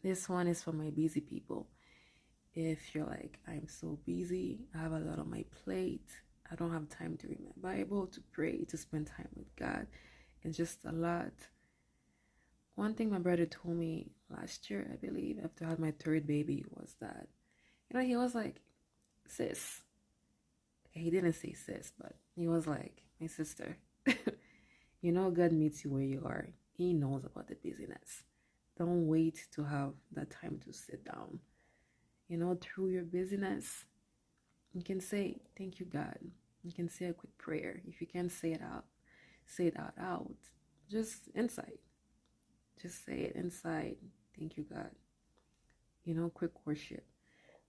This one is for my busy people. If you're like, I'm so busy, I have a lot on my plate, I don't have time to read my Bible, to pray, to spend time with God, it's just a lot. One thing my brother told me last year, I believe, after I had my third baby, was that, he was like, sis. Okay, he didn't say sis, but he was like, my sister. God meets you where you are. He knows about the busyness. Don't wait to have that time to sit down. Through your busyness, you can say, thank you, God. You can say a quick prayer. If you can't say it out loud. Just inside. Just say it inside. Thank you, God. Quick worship.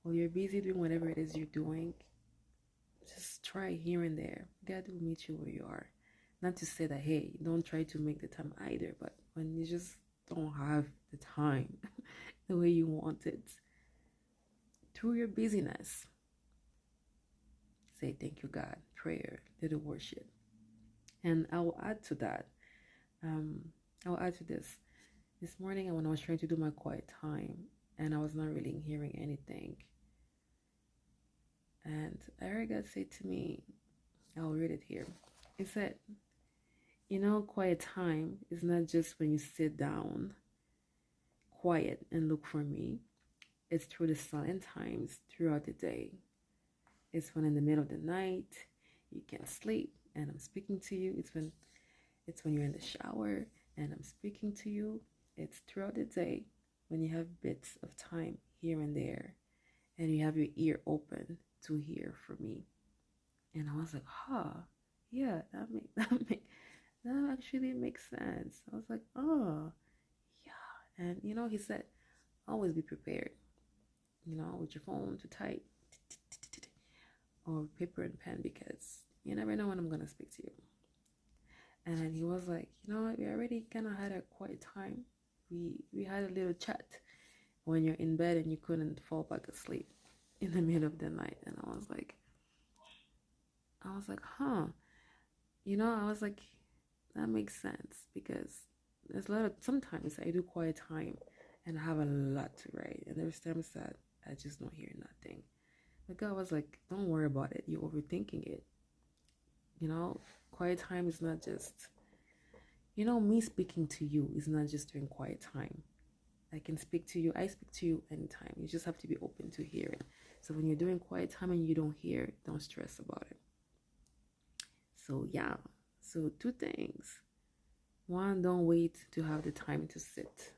While you're busy doing whatever it is you're doing, just try here and there. God will meet you where you are. Not to say that, hey, don't try to make the time either, but when you just don't have the time the way you want it, through your busyness, say thank you, God, prayer, little worship. And I will add to that. I will add to this. This morning, when I was trying to do my quiet time, and I was not really hearing anything, and I heard God say to me, I'll read it here. It said, quiet time is not just when you sit down quiet and look for me. It's through the silent times throughout the day. It's when in the middle of the night you can't sleep and I'm speaking to you. It's when you're in the shower and I'm speaking to you. It's throughout the day when you have bits of time here and there and you have your ear open to hear from me. And I was like, yeah, that actually makes sense. I was like, oh, yeah. And he said, always be prepared, with your phone to type or paper and pen because you never know when I'm gonna speak to you. And he was like, we already kind of had a quiet time. We had a little chat when you're in bed and you couldn't fall back asleep in the middle of the night. And I was like, huh. I was like, that makes sense because sometimes I do quiet time and I have a lot to write. And there's times that I just don't hear nothing. But God was like, don't worry about it. You're overthinking it. Quiet time is not just, me speaking to you is not just during quiet time. I can speak to you. I speak to you anytime. You just have to be open to hearing. So when you're doing quiet time and you don't hear, don't stress about it. So yeah. So two things. One, don't wait to have the time to sit